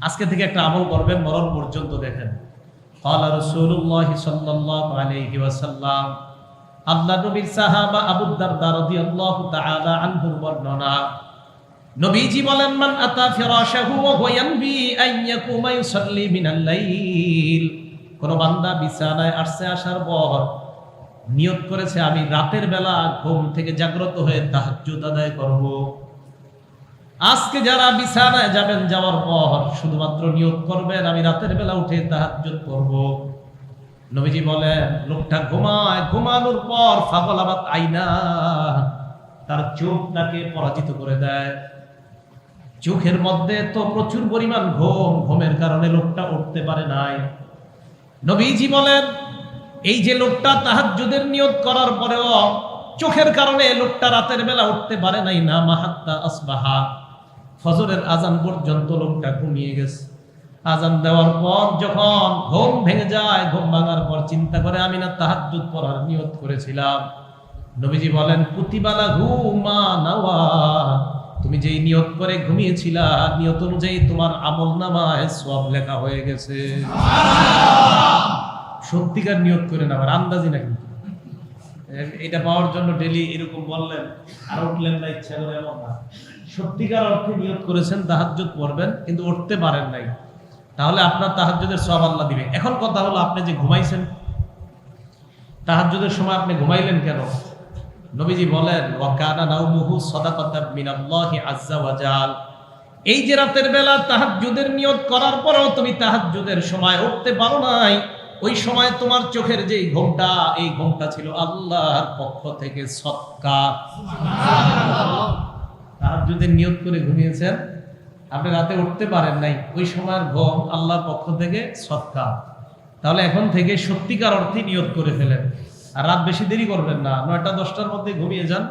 আজকে থেকে একটা আমল করবেন, মরণ পর্যন্ত দেখেন। ক্বালা রাসূলুল্লাহ সাল্লাল্লাহু আলাইহি ওয়াসাল্লাম, আল্লাহ নবীর সাহাবা আবু দারদা রাদিয়াল্লাহু তাআলা আনহুর বর্ণনা, নবীজি বলেন, মান আতা ফিরাশাহু ওয়া হুয়া ইয়ানবি আন ইয়াকুমা ইউসাল্লি মিনাল লাইল, কোন বান্দা বিছানায় আসছে, আসার পর নিয়ত করেছে আমি রাতের বেলা ঘুম থেকে জাগ্রত হয়ে তাহাজ্জুদ আদায় করব। আজকে যারা বিছানায় যাবেন, যাওয়ার পর শুধুমাত্র নিয়ত করবেন আমি রাতের বেলা উঠে তাহাজ্জুদ করব। নবীজি বলেন, লোকটা ঘুমায়, ঘুমানোর পর ফাগলাবাত আইনা, তার চোখ তাকে পরাজিত করে দেয়। চোখের মধ্যে তো প্রচুর পরিমাণ ঘুম, ঘুমের কারণে লোকটা উঠতে পারে নাই। নবীজি বলেন, এই যে লোকটা তাহাজ্জুদের নিয়ত করার পরেও চোখের কারণে লোকটা রাতের বেলা উঠতে পারে নাই, না মাহাত্তা আসবাহা, ফজরের আজান পর্যন্ত লোকটা ঘুমিয়ে গেছে। আজান দেওয়ার পর যখন ঘুম ভেঙে যায়, ঘুম ভাঙার পর চিন্তা করে আমি না তাহাজ্জুদ পড়ার নিয়ত করেছিলাম। নবীজি বলেন, কুতিবালা ঘুমা নাওয়া, তুমি যেই নিয়ত করে ঘুমিয়েছিলা, নিয়ত অনুযায়ী তোমার আমলনামায় সওয়াব লেখা হয়ে গেছে। সত্যিকার নিয়ত করে না, আবার আন্দাজি না। কিন্তু এটা পাওয়ার জন্য ডেলি এরকম বললেন আর উঠলেন না ইচ্ছা করে, এমন না। সত্যিকার অর্থে নিয়ত করেছেন তাহাজ্জুদ পড়বেন, কিন্তু উঠতে পারেন নাই, তাহলে আপনার তাহাজ্জুদের সওয়াব আল্লাহ দিবে। এখন কথা হলো, আপনি যে ঘুমাইছেন, তাহাজ্জুদের সময় আপনি ঘুমাইলেন কেন? নবীজি বলেন, ওয়া কানা নাওমুহু সাদাকাতাম মিনাল্লাহি আযজা ওয়া জাল, এই যে রাতের বেলা তাহাজ্জুদের নিয়ত করার পরেও তুমি তাহাজ্জুদের সময় উঠতে পারো নাই, ওই সময় তোমার চোখের যে ঘুমটা, এই ঘুমটা ছিল আল্লাহর পক্ষ থেকে সদকা। সুবহানাল্লাহ। তাহাজ্জুদের নিয়ত করে ঘুমিয়েছেন, আপনি রাতে উঠতে পারেন নাই, ওই সময়ের ঘুম আল্লাহর পক্ষ থেকে সদকা। তাহলে এখন থেকে সত্যিকার অর্থে নিয়ত করে ফেলেন, আর রাত বেশি দেরি করবেন না। ৯টা-১০টার মধ্যে ঘুমিয়ে যান,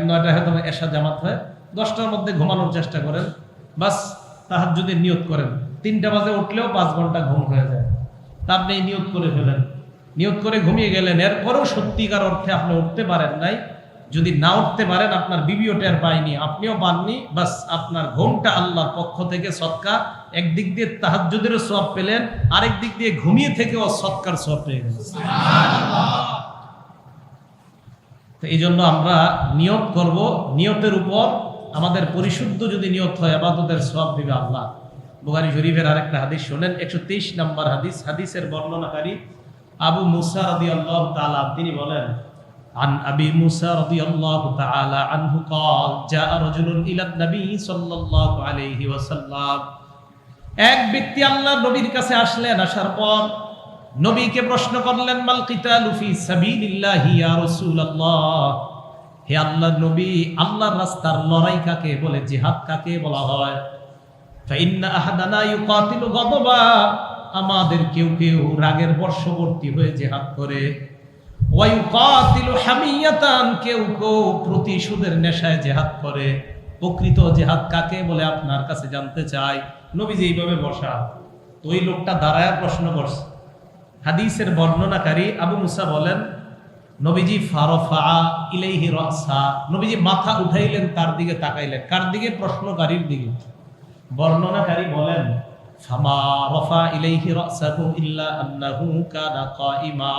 ৯টা হয়তো এশা জামাত হয়, 10টার মধ্যে ঘুমানোর চেষ্টা করেন, বাস তাহাজ্জুদের নিয়ত করেন। ৩টা বাজে উঠলেও 5 ঘন্টা ঘুম হয়ে যায়। তা আপনি নিয়ত করে ফেলেন, নিয়ত করে ঘুমিয়ে গেলেন, এরপরেও সত্যিকার অর্থে আপনি উঠতে পারেন নাই। যদি না উঠতে পারেন, আপনার বিবিও টের পায়নি, আপনিও পাননি, বাস আপনার ঘুমটা আল্লাহর পক্ষ থেকে সদকা। একদিক দিয়ে তাহাজ্জুদেরও সওয়াব পেলেন, আরেক দিক দিয়ে ঘুমিয়ে থেকেও সদকার সওয়াব পেয়ে গেলেন। সুবহানাল্লাহ। তো এই জন্য আমরা নিয়ত করব, নিয়তের উপর আমাদের পরিশুদ্ধ যদি নিয়ত হয়, ইবাদতের সওয়াব দিবে আল্লাহ। বুখারী শরীফের আরেকটা হাদিস শুনেন, 123 নম্বর হাদিস। হাদিসের বর্ণনাকারী আবু মুসা রাদিয়াল্লাহু তাআলা, তিনি বলেন, আন আবি মুসা রাদিয়াল্লাহু তাআলা আনহু قال جاء رجل الى النبي صلى الله عليه وسلم, এক ব্যক্তি আল্লাহর নবীর কাছে আসলেন, আসার পর নবীকে প্রশ্ন করলেন, মাল কিতালু ফি সাবিলিল্লাহি ইয়া রাসূলুল্লাহ, হে আল্লাহর নবী, আল্লাহর রাস্তার লড়াই কাকে বলে, জিহাদ কাকে বলা হয়? ফাইন্না আহাদানা ইউকাতিলু গাদবা, আমাদের কেউ কেউ রাগের বর্ষবর্তী হয়ে জিহাদ করে, ওয়া ইউকাতিলু হামিয়াতান, কেউ কেউ প্রতিশোধের নেশায় জিহাদ করে। প্রকৃত জিহাদ কাকে বলে আপনার কাছে জানতে চাই। নবীজি এইভাবে বসা, তো ওই লোকটা দাঁড়ায় প্রশ্ন করছে। হাদিসের বর্ণনাকারী আবু মুসা বলেন, নবীজি ফারফা ইলাইহি রাসা, নবীজি মাথা উঠাইলেন, তার দিকে তাকাইলেন। কার দিকে? প্রশ্নকারীর দিকে। বর্ণনাকারী বলেন, ফামা রাফা ইলাইহি রাসাহু ইল্লা আন্নাহু কানা কাইমা,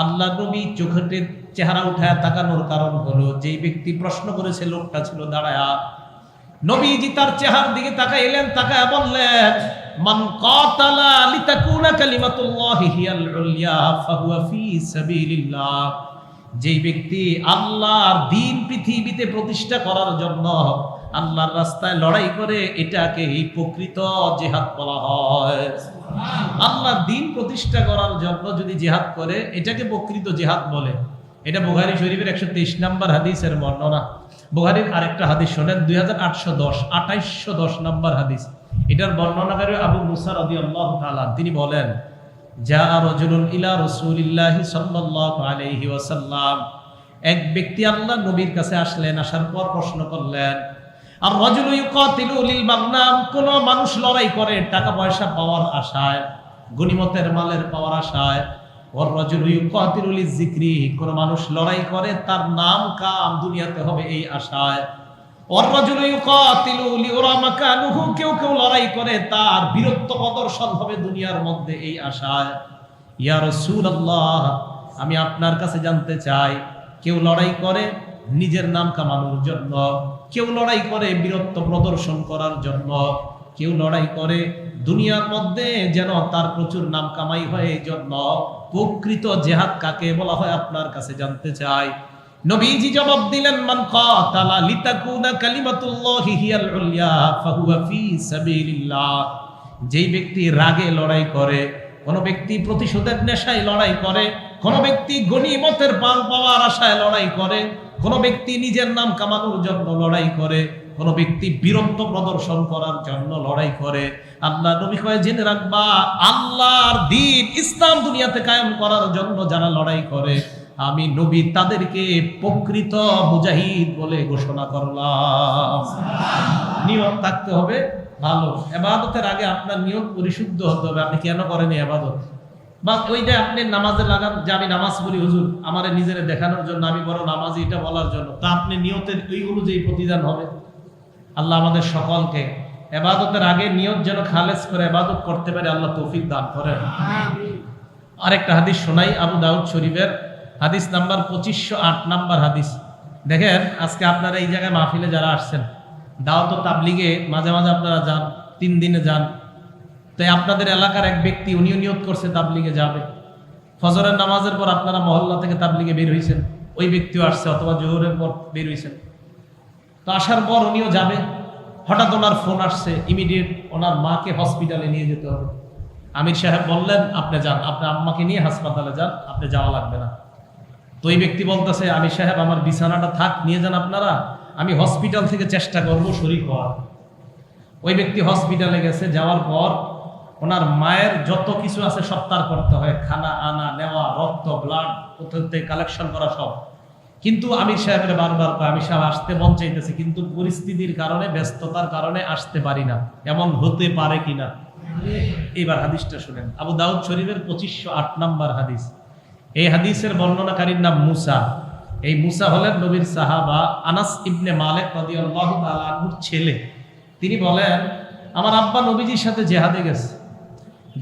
আল্লাহর নবী চোখের চেহারা উঠায় তাকানোর কারণ হলো, যেই ব্যক্তি প্রশ্ন করেছে লোকটা ছিল দাঁড়ায়া। নবীজি তার চেহারার দিকে তাকাইলেন, তাকায়া বললেন, মান কাতালা লিতাকুনা কালিমাতুল্লাহি হিয়াল উলিয়া ফাহুয়া ফি সাবিলিল্লাহ, যেই ব্যক্তি আল্লাহর দ্বীন পৃথিবীতে প্রতিষ্ঠা করার জন্য আল্লাহর রাস্তায় লড়াই করে, এটাকে প্রকৃত জিহাদ বলা হয়। আল্লাহর দ্বীন প্রতিষ্ঠা করার জন্য যদি জিহাদ করে, এটাকে প্রকৃত জিহাদ বলে। এটা বুখারী শরীফের 123 নম্বর হাদিসের বর্ণনা। বুখারীর আরেকটা হাদিস শোনেন, 2810 নম্বর হাদিস। এটার বর্ণনাকারী আবু মুসা রাদিয়াল্লাহু তাআলা, তিনি বলেন, জাআ রাজুলুন ইলা রাসূলিল্লাহি সাল্লাল্লাহু আলাইহি ওয়াসাল্লাম, এক ব্যক্তি আল্লাহর নবীর কাছে আসলেন, আসার পর প্রশ্ন করলেন, আর রাজুলু ইউকাতিলু লিল মাগনাম, কোন মানুষ লড়াই করে টাকা পয়সা পাওয়ার আশায়, গনিমতের মালের পাওয়ার আশায়। ওয়ার রাজুলু ইউকাতিলু লিয-যিকরি, কোন মানুষ লড়াই করে তার নাম কাম দুনিয়াতে হবে এই আশায়। ওয়ার-রাজুলু ইউকাতিলু লিউরা মাকানুহু, কেউ কেউ লড়াই করে তার বীরত্ব প্রদর্শন হবে দুনিয়ার মধ্যে এই আশায়। ইয়া রাসূলুল্লাহ, আমি আপনার কাছে জানতে চাই, কেউ লড়াই করে নিজের নাম কামানোর জন্য, কেউ লড়াই করে বীরত্ব প্রদর্শন করার জন্য, কেউ লড়াই করে দুনিয়ার মধ্যে যেন তার প্রচুর নাম কামাই হয় এই জন্য। প্রকৃত জিহাদ কাকে বলা হয় আপনার কাছে জানতে চাই। নবীজি জবাব দিলেন, মান কাতালা লিতাকুনা কালিমাতুল্লাহি হিয়াল উলিয়া ফাহুয়া ফি সাবিলিল্লাহ। যেই ব্যক্তি রাগে লড়াই করে, কোন ব্যক্তি প্রতিশোধের নেশায় লড়াই করে, কোন ব্যক্তি গনিমতের পাল পাওয়ার আশায় লড়াই করে, কোন ব্যক্তি নিজের নাম কামানোর জন্য লড়াই করে, কোন ব্যক্তি বীরত্ব প্রদর্শন করার জন্য লড়াই করে, আল্লাহ নবী কয় জেনে রাখবা, আল্লাহর দ্বীন ইসলাম দুনিয়াতে কায়েম করার জন্য যারা লড়াই করে, আমি নবী তাদেরকে প্রকৃত মুজাহিদ বলে ঘোষণা করলাম। নিয়ত থাকতে হবে ভালো। ইবাদতের আগে আপনার নিয়ত পরিশুদ্ধ হতে হবে। আপনি কেন করেন ইবাদত? বা ওইটা আপনি নামাজে লাগান যে আমি নামাজ পড়ি হুজুর, আমারে নিজেরে দেখানোর জন্য, আমি বড় নামাজি, এটা বলার জন্য। তা আপনি নিয়তের ওই অনুযায়ী প্রতিদান হবে। আল্লাহ আমাদের সকলকে ইবাদতের আগে নিয়ত যেন খালেস করে ইবাদত করতে পারে, আল্লাহ তৌফিক দান করেন। আরেকটা হাদিস শোনাই, আবু দাউদ শরীফের হাদিস নাম্বার 2508 নাম্বার হাদিস। দেখেন, আজকে আপনারা এই জায়গায় মাহফিলে যারা আসছেন, দাওয়াত ও তাবলিগে মাঝে মাঝে আপনারা যান, 3 দিনে যান। তো আপনাদের এলাকার এক ব্যক্তি, উনিও নিয়ত করছে তাবলিগে যাবে। ফজরের নামাজের পর আপনারা মহল্লা থেকে তাবলিগে বের হয়েছেন, ওই ব্যক্তিও আসছে, অথবা জোহরের পর বের হয়েছেন। তো আসার পর উনিও যাবে, হঠাৎ ওনার ফোন আসছে, ইমিডিয়েট ওনার মাকে হসপিটালে নিয়ে যেতে হবে। আমির সাহেব বললেন, আপনি যান, আপনার আম্মাকে নিয়ে হাসপাতালে যান, আপনি যাওয়া লাগবে না। তো ওই ব্যক্তি বলতেছে, আমির সাহেব আমার বিছানাটা থাক, নিয়ে যান আপনারা, আমি হসপিটাল থেকে চেষ্টা করবো শরীর হওয়ার। ওই ব্যক্তি হসপিটালে গেছে, যাওয়ার পর ওনার মায়ের যত কিছু আছে সব তার করতে হয়, খানা আনা নেওয়া, রক্ত ব্লাড কালেকশন করা সব। কিন্তু আমির সাহেবের বারবার আমির সাহেব আসতে মন চাইতেছে, কিন্তু পরিস্থিতির কারণে, ব্যস্ততার কারণে আসতে পারি না, এমন হতে পারে কিনা। এইবার হাদিসটা শুনেন, আবু দাউদ শরীফের 2508 নাম্বার হাদিস। এই হাদিসের বর্ণনাকারীর নাম মুসা। এই মুসা হলেন নবীর সাহাবা আনাস ইবনে মালিক রাদিয়াল্লাহু তাআলা আনহুর ছেলে। তিনি বলেন, আমার আব্বা নবীজির সাথে জিহাদে গেছে।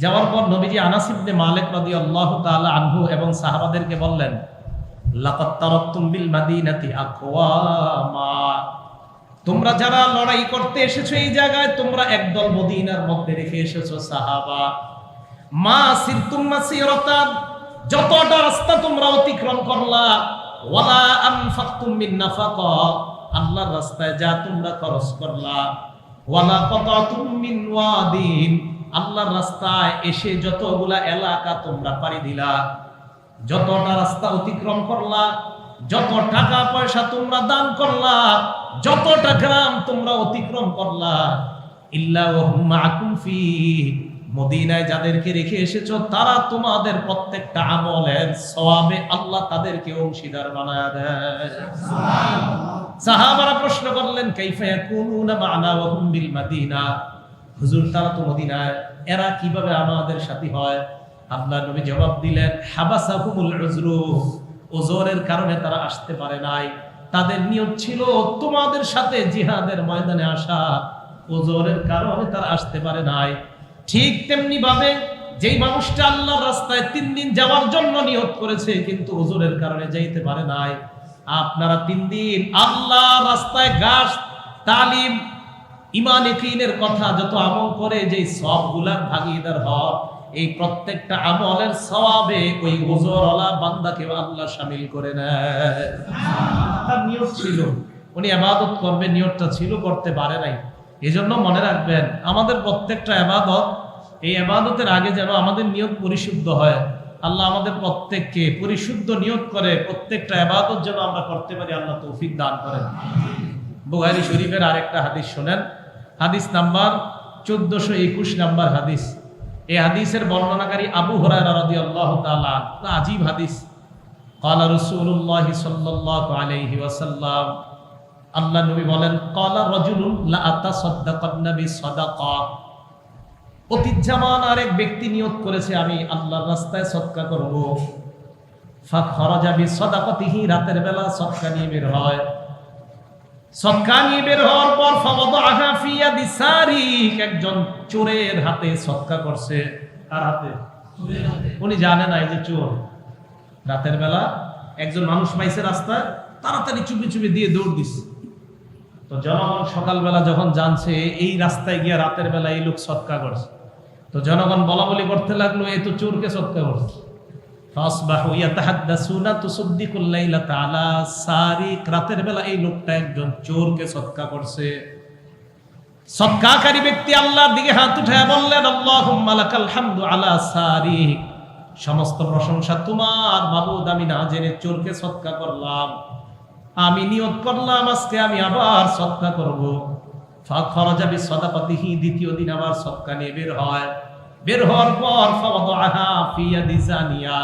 যাওয়ার পর নবীজি আনাস ইবনে মালিক রাদিয়াল্লাহু তাআলা আনহু এবং সাহাবাদেরকে বললেন, লাকাদ তারাকতুম বিল মাদিনাতি আকওয়ামা, তোমরা যারা লড়াই করতে এসেছো এই জায়গায়, তোমরা একদল মদিনার মধ্যে রেখে এসেছো সাহাবা। মা সিরতুম মাসিরাতান, যতটা রাস্তা তোমরা অতিক্রম করলা, ওয়ালা আনফাকতুম মিন নাফাকা, আল্লাহর রাস্তায় যা তোমরা খরচ করলা, ওয়ালা কাতাতুম মিন ওয়াদিন, আল্লাহর রাস্তায় এসে যতগুলা এলাকা তোমরা পাড়ি দিলা, যতটা রাস্তা অতিক্রম করলা, যত টাকা পয়সা তোমরা দান করলা, যতটা গ্রাম তোমরা অতিক্রম করলা, ইল্লা ওয়া হুম মাআকুম ফি, মদিনায় যাদেরকে রেখে এসেছো তারা তোমাদের প্রত্যেকটা আমলের সওয়াবে আল্লাহ তাদেরকে অংশীদার বানায় দেয়। সাহাবারা প্রশ্ন করলেন, কাইফা ইয়াকুনুনা মা'না ওয়া হুম বিল মাদিনা, হুজুর তারা তো মদিনায়, এরা কিভাবে আমাদের সাথী হয়? আল্লাহ নবী জবাব দিলেন, হাবাসাহুমুল উযরু, ওজরের কারণে তারা আসতে পারে নাই। তাদের নিয়ত ছিল তোমাদের সাথে জিহাদের ময়দানে আসা, ওজরের কারণে তারা আসতে পারে নাই। ঠিক তেমনি ভাবে যেই মানুষটা আল্লাহর রাস্তায় 3 দিন যাওয়ার জন্য নিয়ত করেছে, কিন্তু ওজরের কারণে যাইতে পারে নাই, আপনারা 3 দিন আল্লাহর রাস্তায় গাছ, তালিম, ঈমান ইয়াকিনের কথা যত আমল করে যেই সবগুলার ভাগীদার হয়, এই প্রত্যেকটা আমলের সওয়াবে ওই ওজরওয়ালা বান্দাকে আল্লাহ শামিল করে নেয়। তার নিয়ত ছিল উনি ইবাদত করবে, নিয়তটা ছিল, করতে পারে নাই। এজন্য মনে রাখবেন, আমাদের প্রত্যেকটা ইবাদত, এই ইবাদতের আগে যেন আমাদের নিয়ত পরিশুদ্ধ হয়। আল্লাহ আমাদের প্রত্যেককে পরিশুদ্ধ নিয়ত করে প্রত্যেকটা ইবাদত যেন আমরা করতে পারি, আল্লাহ তৌফিক দান করেন। বুখারী শরীফের আরেকটা হাদিস শুনেন, হাদিস নাম্বার 1421 নাম্বার হাদিস। এই হাদিসের বর্ণনাকারী আবু হুরায়রা রাদিয়াল্লাহু তাআলা, আজীব হাদিস। ক্বালা রাসূলুল্লাহি সাল্লাল্লাহু আলাইহি ওয়াসাল্লাম, আল্লাহ নবী বলেন, ক্বালা রাজুলুন লা আতাসাদ্দাকান্না বিসাদাকা, অতীত জামানার এক ব্যক্তি নিয়ত করেছে আমি আল্লাহর রাস্তায় সদকা করব। ফাখরাজা বিসাদাকাতিহি, রাতের বেলা সদকা নিয়ে বের হয়। সদকা নিয়ে বের হওয়ার পর ফাওয়াদাহা ফি ইয়াদি সারিক, একজন চোরের হাতে সদকা করছে। কার হাতে? উনি জানে না এই যে চোর। রাতের বেলা একজন মানুষ পাইছে রাস্তায়, তাড়াতাড়ি চুপি চুপি দিয়ে দৌড় দিছে। তো জনগণ সকালবেলা যখন জানছে এই রাস্তায় গিয়ে রাতের বেলা এই লোক সদকা করছে, তো জনগণ বলা বলি করতে লাগলো এ তো চোরকে সদকা করছে। ফাসবাহু ইয়াতাহাদ্দাসুনা তুসাদ্দিকুল লাইলাতা আলা সারিক, রাতের বেলা এই লোকটা একজন চোরকে সদকা করছে। সদকাকারী ব্যক্তি আল্লাহর দিকে হাত উঠায় বললেন, আল্লাহুম্মা লাকাল হামদু আলা সারিক, সমস্ত প্রশংসা তোমার মাবুদ, আমি না জেনে চোরকে সদকা করলাম, আমি নিয়ত করলাম আজকে আমি আবার সদকা করব। ফাখরাজা বিসাদাকাতিহি, দ্বিতীয় দিন আবার সদকা নিয়ে বের হয়। বের হওয়ার পর ফাওয়াদাহা ফি ইয়াদি জানিয়া,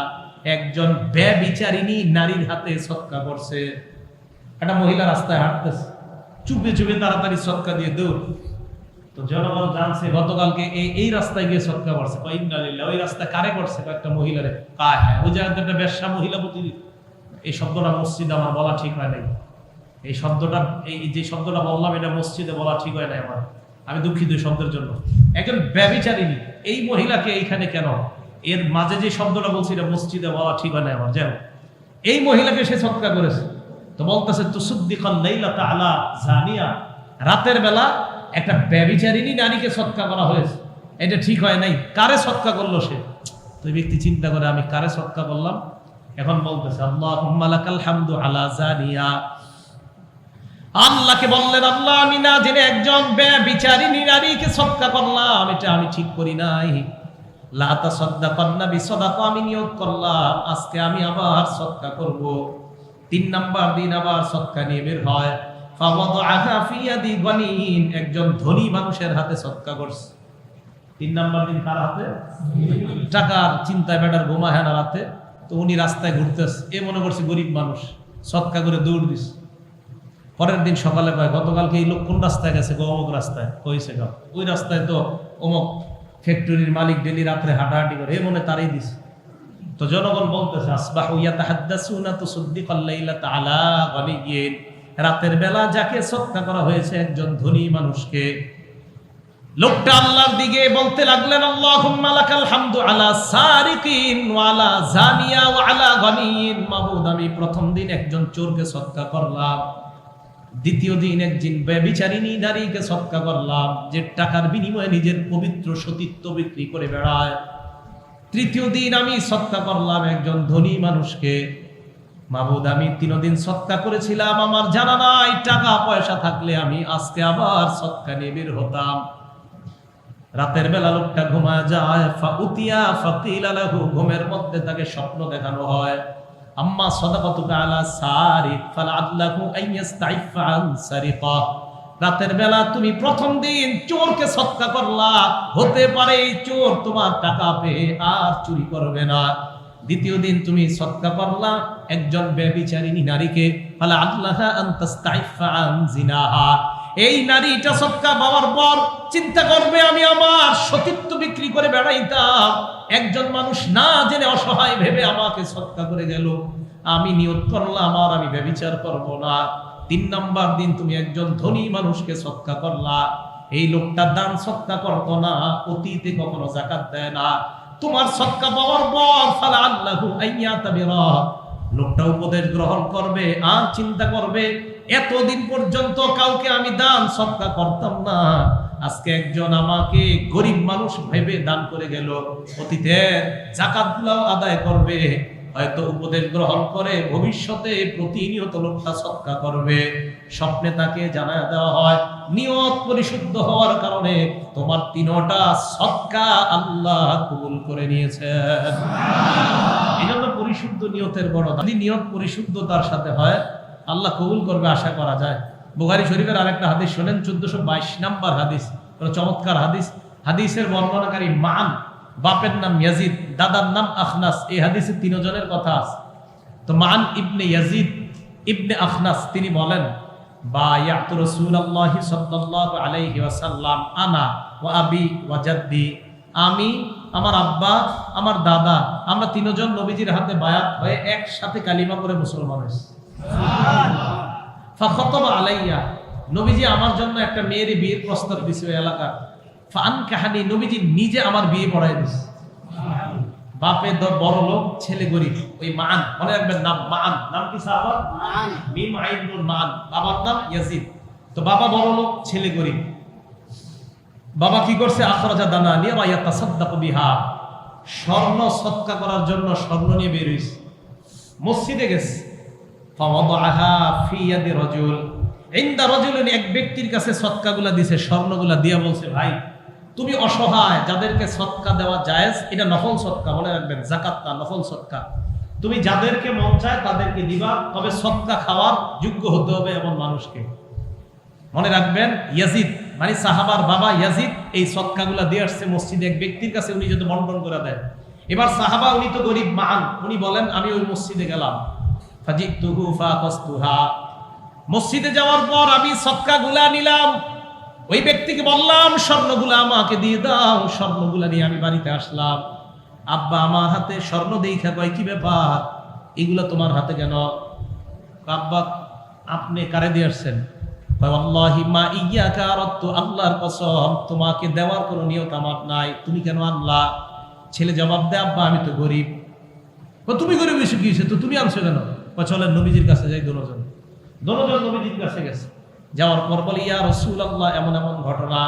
একজন ব্যভিচারিণী নারীর হাতে সদকা করছে। একটা মহিলা রাস্তায় হাঁটতেছে, চুপে চুপে তাড়াতাড়ি সদকা দিয়ে দৌড়। তো জনগণ জানছে গতকালকে এই রাস্তায় গিয়ে সদকা করছে। ওই রাস্তায় কারে করছে? একটা মহিলারে। ওই জায়গাতে একটা বেশ্যা মহিলা প্রতি, এই শব্দটা মসজিদে আমার বলা ঠিক হয় নাই। এই শব্দটা, এই যে শব্দটা বললাম এটা মসজিদে বলা ঠিক হয় নাই আমার, আমি দুঃখিত এই শব্দের জন্য। একজন ব্যভিচারিণী, এই মহিলাকে এইখানে কেন? এর মাঝে যে শব্দটা বলছি এটা মসজিদে বলা ঠিক হয় নাই আমার। যেন এই মহিলাকে সে সদকা করেছে। তো বলতেছে তুসাদ্দিকাল লাইলাতা আলা জানিয়া, রাতের বেলা একটা ব্যভিচারিণী নারীকে সদকা করা হয়েছে, এটা ঠিক হয় নাই। কারে সদকা করলো সে? তো এই ব্যক্তি চিন্তা করে আমি কারে সদকা করলাম। এখন বলতেছে আল্লাহুম্মা লাকাল হামদু আলা জানিয়া, আল্লাহকে বললেন আল্লাহ আমি না জেনে একজন ব্যভিচারিণী নারীকে সদকা করলাম, এটা আমি ঠিক করি নাই। লা তাসাদ্দাকান্না বিসাদাকা, আমি নিয়ত করলাম আজকে আমি আবার সদকা করব। 3 নাম্বার দিন আবার সদকা নিয়ে বের হয়। ফাওয়াদাহা ফি ইয়াদি গনিন, একজন ধনী মানুষের হাতে সদকা করছে। 3 নাম্বার দিন কার হাতে? টাকার চিন্তায় বেটার ঘুমা হয় না রাতে। তো উনি রাস্তায় ঘুরতেছে, এ মনে করছে গরিব মানুষ, সদকা করে দৌড় দিছে। পরের দিন সকালে কয় গতকালকে এই লোক কোন রাস্তায় গেছে? অমুক রাস্তায়। কইছে গা ওই রাস্তায় তো অমুক ফ্যাক্টরির মালিক ডেলি রাত্রে হাঁটাহাঁটি করে, এ মনে তারই দিছে। তো জনগণ বলতেছে আসবাহু ইয়াতাহাদ্দাসুনা তুসাদ্দিকাল লাইলাতা আলা গনিয়্যিন, রাতের বেলা যাকে সদকা করা হয়েছে একজন ধনী মানুষকে। লোকটা আল্লাহর দিকে বলতে লাগলেন আল্লাহুম্মা লাকাল হামদু আলা সারিকিন ওয়া আলা জানিয়া ওয়া আলা গনিয়্যিন, মাবুদ আমি প্রথম দিন একজন চোরকে সদকা করলাম, দ্বিতীয় দিন একজন ব্যভিচারিণী নারীকে সদকা করলাম যে টাকার বিনিময়ে নিজের পবিত্র সতীত্ব বিক্রি করে বেড়ায়, তৃতীয় দিন আমি সদকা করলাম একজন ধনী মানুষকে। মাবুদ আমি 3 দিন সদকা করেছিলাম, আমার জানা নাই টাকা পয়সা থাকলে আমি আজকে আবার সদকা নিয়ে বের হতাম। রাতের বেলা লোকটা ঘুমায় যায়। ফাউতিয়া ফাকিলা লাহু, ঘুমের মধ্যে তাকে স্বপ্ন দেখানো হয় আম্মা সাদাকাতুকা আলা সারিক ফালাআল্লাহু আইয়াস্তাইফা আন সারিকা, রাতের বেলা তুমি প্রথম দিন চোরকে সদকা করলা, হতে পারে এই চোর তোমার টাকা পেয়ে আর চুরি করবে না। দ্বিতীয় দিন তুমি সদকা করলা একজন ব্যভিচারিণী নারীকে, ফালাআল্লাহা আন তাস্তাইফা আন জিনাহা, এই নারীটা সদকা পাওয়ার পর চিন্তা করবে আমি আমার সতীত্ব বিক্রি করে বেড়াইতাম, একজন মানুষ না জেনে অসহায় ভেবে আমাকে সদকা করে গেল, আমি নিয়ত করলাম আর আমি ব্যভিচার করব না। 3 নাম্বার দিন তুমি একজন ধনী মানুষকে সদকা করলা, এই লোকটা দান সদকা করতো না, অতীতে কখনো যাকাত দেয় না, তোমার সদকা পাওয়ার পর ফালাআল্লাহু আইয়াতাবিরা, লোকটা উপদেশ গ্রহণ করবে আর চিন্তা করবে এতদিন পর্যন্ত কাউকে আমি দান সদকা করতাম না, আজকে একজন আমাকে গরিব মানুষ ভেবে দান করে গেল, অতীতে যাকাতগুলো আদায় করবে, হয়তো উপদেশ গ্রহণ করে ভবিষ্যতে প্রতিনিয়ত লোকটা সদকা করবে। স্বপ্নে তাকে জানায় দেওয়া হয় নিয়ত পরিশুদ্ধ হওয়ার কারণে তোমার 3টা সদকা আল্লাহ কবুল করে নিয়েছেন। এই জন্য পরিশুদ্ধ নিয়তের বড় দাম। যদি নিয়ত পরিশুদ্ধতার সাথে হয় আল্লাহ কবুল করবে আশা করা যায়। বুখারী শরীফের আরেকটা হাদিস শোনেন, 1422 নাম্বার হাদিস, চমৎকার হাদিস। হাদিসের বর্ণনাকারী মান, বাপের নাম ইয়াজিদ, দাদার নাম আখনাস, এই হাদিসে 3 জনের কথা আছে। তো মান ইবনে ইয়াজিদ ইবনে আখনাস তিনি বলেন বায়াতু রাসূলুল্লাহি সাল্লাল্লাহু আলাইহি ওয়াসাল্লাম আনা ওয়া আবি ওয়া জাদ্দি, আমি, আমার আব্বা, আমার দাদা, আমরা 3 জন নবীজির হাতে বায়াত হয়ে একসাথে কালিমা পড়ে মুসলমান হয়েছি। ফাখাতাবা আলাইয়া, নবীজি আমার জন্য একটা মেয়ের বিয়ের প্রস্তাব দিছে ওই এলাকার। ফান কাহানি, নবীজি নিজে আমার বিয়ে পড়াই দিছে। বাপে বড় লোক, ছেলে গরিব। ওই মান, মনে রাখবেন নাম মান, নাম কি সাহাবা? মিম আইন নুন মান। বাবার নাম ইয়াজিদ। তো বাবা বড় লোক, ছেলে গরিব। বাবা কি করছে? আখরাজা দানানিয়া ওয়া ইয়াতাসাদ্দাকু বিহা, স্বর্ণ সদকা করার জন্য স্বর্ণ নিয়ে বের হইছে। মসজিদে গেছে। ফাওয়াদাহা ফি ইয়াদি রাজুল, ইনদা রাজুলিন, এক ব্যক্তির কাছে সদকাগুলা দিছে, স্বর্ণগুলা দিয়া বলছে, ভাই তুমি অসহায়, যাদেরকে সদকা দেওয়া জায়েজ, এটা নফল সদকা, মনে রাখবেন, যাকাত না, নফল সদকা। তুমি যাদেরকে মন চায় তাদেরকে দিবা, তবে সদকা খাওয়ার যোগ্য হতে হবে এমন মানুষকে। মনে রাখবেন, ইয়াজিদ মানে সাহাবার বাবা ইয়াজিদ এই সদকাগুলা দিয়ে আসছে মসজিদে এক ব্যক্তির কাছে, উনি যদি বন্টন করে দেয়। এবার সাহাবা, উনি তো গরিব মান, উনি বলেন আমি ওই মসজিদে গেলাম। ফাজিতুহু ফাকাসতুহা, মসজিদে যাওয়ার পর আমি সদকাগুলা নিলাম, ওই ব্যক্তিকে বললাম স্বর্ণগুলা আমাকে দিয়ে দাও। স্বর্ণগুলা নিয়ে আমি বাড়িতে আসলাম। আব্বা আমার হাতে স্বর্ণ দেখা কয়, কি ব্যাপার, এগুলা তোমার হাতে কেন? আব্বা আপনি কারে দিয়ে আসছেন? ওয়াল্লাহি মা ইয়াকা আরাদতু, আল্লাহর কসম তোমাকে দেওয়ার কোনো নিয়ত আমার নাই, তুমি কেন আনলা? ছেলে জবাব দেয়, আব্বা আমি তো গরিব। তুমি গরিব এসে কি হয়েছে, তো তুমি আনছো কেন? চলেন নবীজির কাছে যাই। দুজন নবীজির কাছে গেছে। যাওয়ার পর বলে, ইয়া রাসূলুল্লাহ, এমন এমন ঘটনা।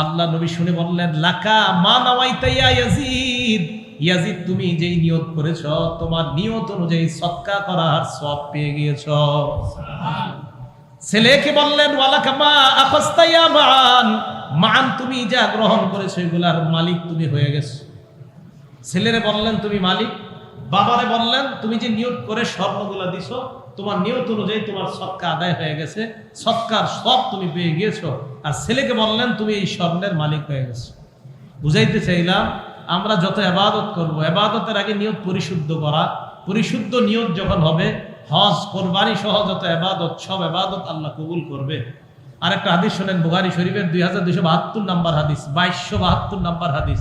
আল্লাহ নবী শুনে বললেন, লাকা মা নাওয়াইতা ইয়া ইয়াজিদ, ইয়াজিদ তুমি যেই নিয়ত করেছো, তোমার নিয়ত অনুযায়ী সদকা করার সওয়াব পেয়ে গিয়েছো। ছেলেকে বললেন, ওয়ালাকা মা আখাযতা ইয়া মান, মান তুমি যা গ্রহণ করেছো এগুলার মালিক তুমি হয়ে গেছো। ছেলেরে বললেন তুমি মালিক, বাবারে বললেন তুমি যে নিয়ত করে স্বর্ণগুলা দিছো, তোমার নিয়ত অনুযায়ী তোমার সদকা আদায় হয়ে গেছে, সদকার সব তুমি পেয়ে গিয়েছো। আর ছেলেকে বললেন তুমি এই স্বর্ণের মালিক হয়ে গেছো। বুঝাইতে চাইলাম, আমরা যত ইবাদত করব, ইবাদতের আগে নিয়ত পরিশুদ্ধ করা। পরিশুদ্ধ নিয়ত যখন হবে, হজ কোরবানি সহ যত ইবাদত, সব ইবাদত আল্লাহ কবুল করবে। আর একটা হাদিস শোনেন, বুখারী শরীফের 2272 নম্বর হাদিস, 2272 নম্বর হাদিস।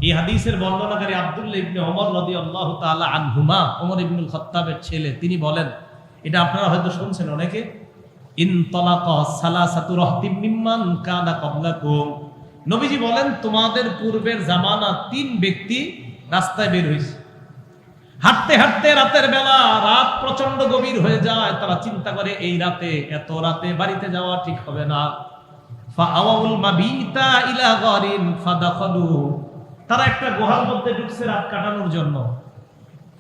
এই হাদিসের বর্ণনাকারী আব্দুল্লাহ ইবনে ওমর রাদিয়াল্লাহু তাআলা আনহুমা, ওমর ইবনুল খাত্তাবের ছেলে, তিনি বলেন, এটা আপনারা হয়তো শুনছেন অনেকে, ইনতালাকা সালাসাতু রাহতিম মিম্মান কানা ক্বাবলাকুম, নবীজি বলেন তোমাদের পূর্বের জামানা 3 ব্যক্তি রাস্তায় বের হয়েছে। হাঁটতে হাঁটতে রাতের বেলা, রাত প্রচন্ড গভীর হয়ে যায়, তারা চিন্তা করে এই রাতে, এত রাতে বাড়িতে যাওয়া ঠিক হবে না। ফাআওয়াউল মাবিতা ইলা গারিন ফাদাখালু, তারা একটা গুহার মধ্যে ঢুকছে রাত কাটানোর জন্য।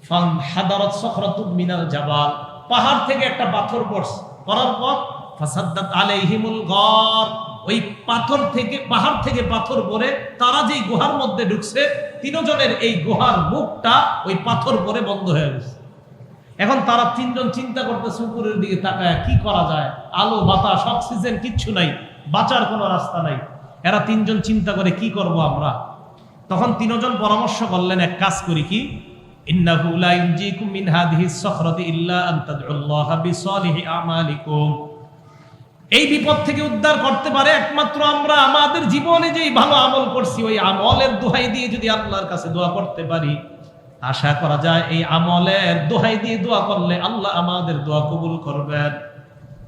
ফান হাদারাত সাখরাতুম মিনাল জাবাল, পাহাড় থেকে একটা পাথর পড়ছে, পড়ার পর ফাসাদ্দাত আলাইহিমুল গার, ওই পাথর থেকে, পাহাড় থেকে পাথর পড়ে তারা যেই গুহার মধ্যে ঢুকছে, 3 জনের এই গুহার মুখটা ওই পাথর পড়ে বন্ধ হয়ে গেছে। এখন তারা 3 জন চিন্তা করতেছে উপরের দিকে তাকায়, কি করা যায়, আলো বাতাস অক্সিজেন কিচ্ছু নাই, বাঁচার কোনো রাস্তা নাই। এরা 3 জন চিন্তা করে কি করব আমরা। তখন 3 জন পরামর্শ করলেন, এক কাজ করি, কি, ইন্নাহু লা ইনজিকুম মিন হাদিহিস সাখরাতি ইল্লা আন তাদউল্লাহা বিসালিহি আমালিকুম, এই বিপদ থেকে উদ্ধার করতে পারে একমাত্র আমরা আমাদের জীবনে যেই ভালো আমল করছি, ওই আমলের দোহাই দিয়ে যদি আল্লাহর কাছে দোয়া করতে পারি, আশা করা যায় এই আমলের দোহাই দিয়ে দোয়া করলে আল্লাহ আমাদের দোয়া কবুল করবেন।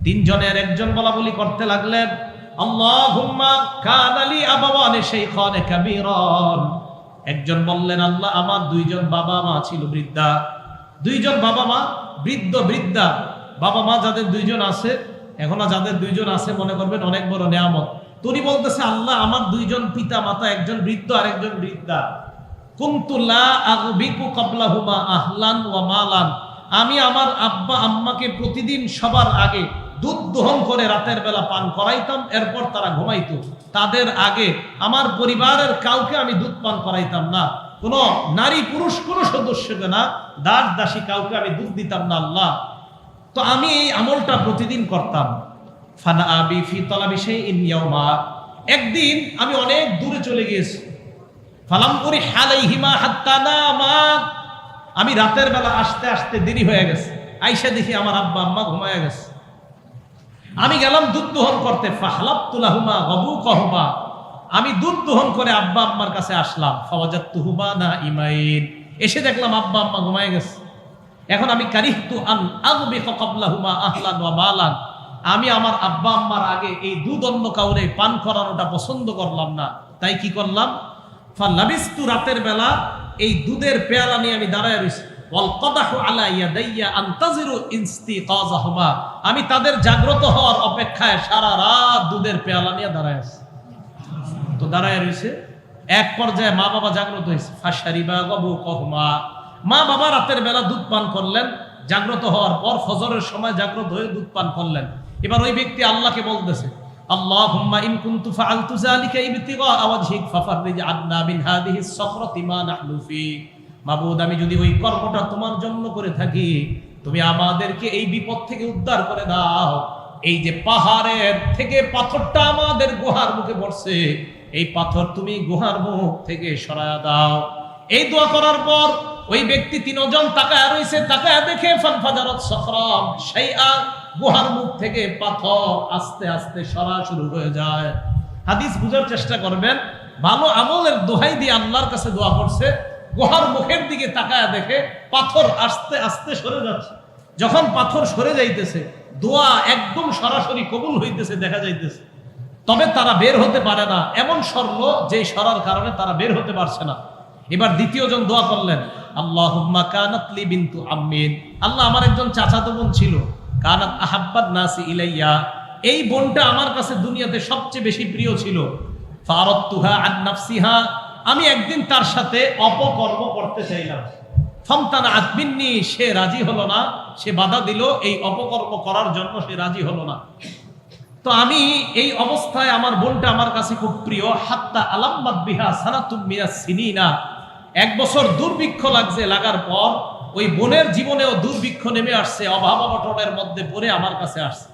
3 জনের একজন বলা বলি করতে লাগলেন, আল্লাহুম্মা কানা লি আবাওয়ানি শাইখান কাবীরান, একজন বললেন, আল্লাহ আমার 2 জন বাবা মা ছিল বৃদ্ধা, 2 জন বাবা মা বৃদ্ধ বৃদ্ধা, বাবা মা যাদের 2 জন আছে, এখনো যাদের 2 জন আছে মনে করবেন অনেক বড় নিয়ামত। তুমি বলতেছে, আল্লাহ আমার 2 জন পিতা মাতা, একজন বৃদ্ধ আর একজন বৃদ্ধা, কুনতু লা আগবিকু ক্বাবলাহুমা আহলান ওয়া মালান, আমি আমার আব্বা আম্মাকে প্রতিদিন সবার আগে দুধ দহন করে রাতের বেলা পান করাইতাম, এরপর তারা ঘুমাইতো, তাদের আগে আমার পরিবারের কাউকে আমি দুধ পান করাইতাম না, কোনো নারী পুরুষ কোনো সদস্যকে না, দাস দাসী কাউকে আমি দুধ দিতাম না আল্লাহ। তো আমি এই আমলটা প্রতিদিন করতাম। ফানা আবি ফি তালাবি শাইইন ইয়াওমা, একদিন আমি অনেক দূরে চলে গিয়েছি। ফালাম করি হালাইহিমা হাত্তা নামা, আমি রাতের বেলা আসতে আসতে দেরি হয়ে গেছে, আইসা দেখি আমার আব্বা আম্মা ঘুমায় গেছে। আমি গেলাম দুধ দহন করতে, ফাহলাবতু লাহুমা গাবুকাহুমা, আমি দুধ দহন করে আব্বা আম্মার কাছে আসলাম। ফাওয়াজাতুহুমা নাইমাইন, এসে দেখলাম আব্বা আম্মা ঘুমায় গেছে। এখন আমি কারিহতু আন আগবিকা ক্বাবলাহুমা আহলান ওয়া মালান, আমি আমার আব্বা আম্মার আগে এই দুধ অন্য কাউরে পান করানোটা পছন্দ করলাম না, তাই কি করলাম, ফালাবিস্তু, রাতের বেলা এই দুধের পেয়ালা নিয়ে আমি দাঁড়ায় রয়েছি, আমি তাদের জাগ্রত হওয়ার অপেক্ষায় সারা রাত দুধের পেয়ালা নিয়ে দাঁড়ায় আছি। তো দাঁড়ায় রয়েছে, এক পর্যায়ে মা বাবা জাগ্রত হয়েছে, মা বাবা রাতের বেলা দুধ পান করলেন, জাগ্রত হওয়ার পর ফজরের সময় জাগ্রত হয়ে দুধ পান করলেন। এবার ওই ব্যক্তি আল্লাহকে বলতেছে, আল্লাহুম্মা ইন কুনতু ফাআলতু যালিকা ইবতিগা ওয়াজহিক ফাফররিজ আন্না মিন হাযিহিস সাখরাতি মা নাহনু ফি। মাবুদ, আমি যদি ওই কর্মটা তোমার জন্য করে থাকি, তুমি আমাদেরকে এই বিপদ থেকে উদ্ধার করে দাও। এই যে পাহাড়ের থেকে পাথরটা আমাদের গুহার মুখে পড়ছে, এই পাথর তুমি গুহার মুখ থেকে সরায়া দাও। এই দোয়া করার পর ওই ব্যক্তি তিনজন তাকায় রয়েছে, তাকায় দেখে ফানফাজারাত সাখরাম শাইআ, গুহার মুখ থেকে পাথর আস্তে আস্তে সরা শুরু হয়ে যায়। হাদিস বুঝার চেষ্টা করবেন, ভালো আমলের দোহাই দিয়ে আল্লাহর কাছে দোয়া করছে, গুহার মুখের দিকে তাকায় দেখে পাথর আস্তে আস্তে সরে যাচ্ছে। যখন পাথর সরে যাইতেছে, দোয়া একদম সরাসরি কবুল হইতেছে দেখা যাইতেছে, তবে তারা বের হতে পারে না, এমন সরল যে সরার কারণে তারা বের হতে পারছে না। এবার দ্বিতীয় জন দোয়া করলেন, আল্লাহুম্মা কানাত লি বিনতু আম্মিন, আল্লাহ আমার একজন চাচাতো বোন ছিল, কানাত আহাব্বাত নাসি ইলাইয়া, এই বোনটা আমার কাছে দুনিয়াতে সবচেয়ে বেশি প্রিয় ছিল, ফারাদতুহা আন নাফসিহা, আমি একদিন তার সাথে অপকর্ম করতে চাইলাম, ফামতানাআত মিন্নি, সে রাজি হলো না, সে বাধা দিল, এই অপকর্ম করার জন্য সে রাজি হলো না। তো আমি এই অবস্থায়, আমার বোনটা আমার কাছে খুব প্রিয়, হাত্তা আলাম্মাত বিহা সানাতুম মিনাস সিনিনা, এক বছর দুর্ভিক্ষ লাগছে, লাগার পর ওই বোনের জীবনেও দুর্ভিক্ষ নেমে আসছে, অভাব অনটনের মধ্যে পড়ে আমার কাছে আসছে,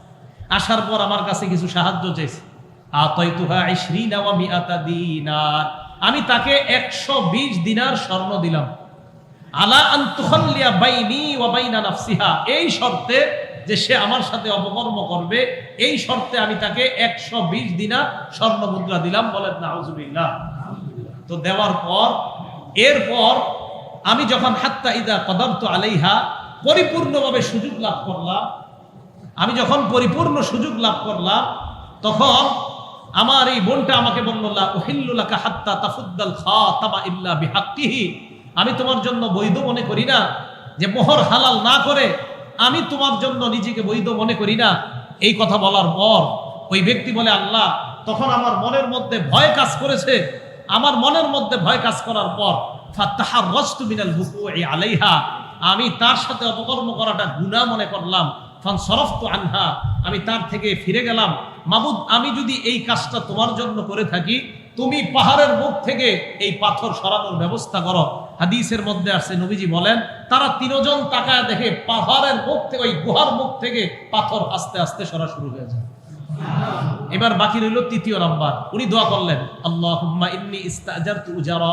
আসার পর আমার কাছে কিছু সাহায্য চাইছে। আতাইতুহা 20 ওয়া 100 দিনার, আমি তাকে 120 দিনার স্বর্ণ দিলাম, আলা আন তুখাল্লিয়া বাইনি ওয়া বাইনা নাফসিহা, এই শর্তে যে সে আমার সাথে অপকর্ম করবে, এই শর্তে আমি তাকে 120 দিনার স্বর্ণ মুদ্রা দিলাম। বলেন নাউজুবিল্লাহ। তো দেওয়ার পর, এরপর আমি যখন হাত্তা ইদা কদামতু আলাইহা, পরিপূর্ণভাবে সুযোগ লাভ করলাম, আমি যখন পরিপূর্ণ সুযোগ লাভ করলাম, তখন আমার এই বোনটা আমাকে বলল, লা উহিল্লু লাকা হাত্তা তাফুদ্দাল খাতামা ইল্লা বিহাক্কিহি, আমি তোমার জন্য বৈধ মনে করি না, যে মোহর হালাল না করে আমি তোমার জন্য নিজেকে বৈধ মনে করি না। এই কথা বলার পর ওই ব্যক্তি বলে, আল্লাহ, তখন আমার মনের মধ্যে ভয় কাজ করেছে, আমার মনের মধ্যে ভয় কাজ করার পর ফাতাহাররাজতু মিনাল বুকুই আলাইহা, আমি তার সাথে অপকর্ম করাটা গুনাহ মনে করলাম, ফানসারাফতু আনহা, আমি তার থেকে ফিরে গেলাম। মাবুদ, আমি যদি এই কাজটা তোমার জন্য করে থাকি, তুমি পাহাড়ের মুখ থেকে এই পাথর সরানোর ব্যবস্থা করো। হাদিসের মধ্যে আছে, নবীজি বলেন, তারা তিনজন তাকায় দেখে পাহাড়ের মুখ থেকে, ওই গুহার মুখ থেকে পাথর আস্তে আস্তে সরা শুরু হয়ে যায়। এবার বাকি রইল তৃতীয় নাম্বার, উনি দোয়া করলেন, আল্লাহুম্মা ইন্নী ইস্তাজারতু উজারা,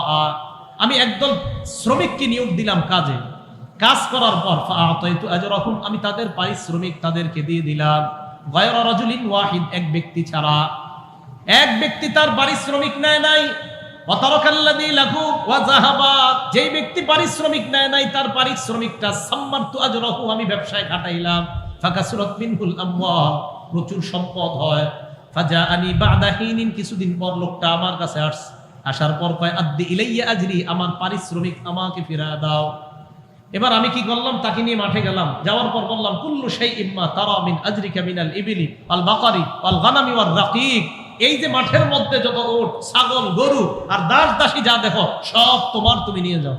আমি একদল শ্রমিককে নিয়োগ দিলাম কাজে, কাজ করার পর ফাআতাইতু আজরাহুম, আমি তাদের পারিশ্রমিক তাদেরকে দিয়ে দিলাম, গায়রা রাজুলিন ওয়াহিদ, এক ব্যক্তি ছাড়া। এক ব্যক্তি তার পারিশ্রমিক নেয় নাই, ওয়া তারাকাল্লাযী লাহু ওয়া যাহাবা, যেই ব্যক্তি পারিশ্রমিক নেয় নাই তার পারিশ্রমিকটা সাম্মারতু আজরাহু, আমি ব্যবসায় খাটাইলাম, ফাকাসুরাত মিনহুল আমওয়াল, প্রচুর সম্পদ হয়। ফাজাআনি বা'দা হিনিন, কিছুদিন পর লোকটা আমার কাছে আসছে, আসার পর কয়, আদ্দি ইলাইয়া আজরি, আমার পারিশ্রমিক আমাকে ফিরিয়ে দাও। এবার আমি কি করলাম, তাকে নিয়ে মাঠে গেলাম, যাওয়ার পর বললাম, কুল্লু শাইইন মা তারা মিন আজরিকা মিনাল ইবিলি ওয়াল বাকারি ওয়াল গানামি ওয়ার রাকিক, এই যে মাঠের মধ্যে যত উট, ছাগল, গরু আর দাস দাসী যা দেখো সব তোমার, তুমি নিয়ে যাও।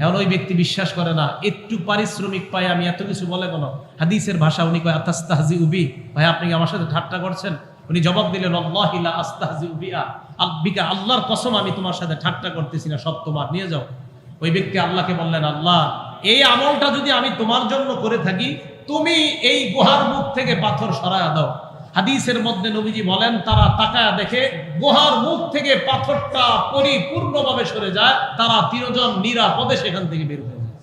এখন ওই ব্যক্তি বিশ্বাস করে না, একটু পারিশ্রমিক পাই আমি এত কিছু বলে কেন? হাদিসের ভাষা, উনি কয়, আতাস্তাহজিউ বি, ভাই আপনি কি আমার সাথে ঠাট্টা করছেন? উনি জবাব দিলেন, আল্লাহি লা আস্তাহজিউ বিকা, আল্লাহর কসম আমি তোমার সাথে ঠাট্টা করতেছি না, সব তোমার, নিয়ে যাও। ওই ব্যক্তি আল্লাহকে বললেন, আল্লাহ, এই আমলটা যদি আমি তোমার জন্য করে থাকি, তুমি এই গুহার মুখ থেকে পাথর সরায়া দাও। হাদিসের মধ্যে নবীজি বলেন, তারা তাকায়া দেখে গুহার মুখ থেকে পাথরটা পরিপূর্ণভাবে সরে যায়, তারা তিনজন নিরাপদে সেখান থেকে বের হয়ে যায়।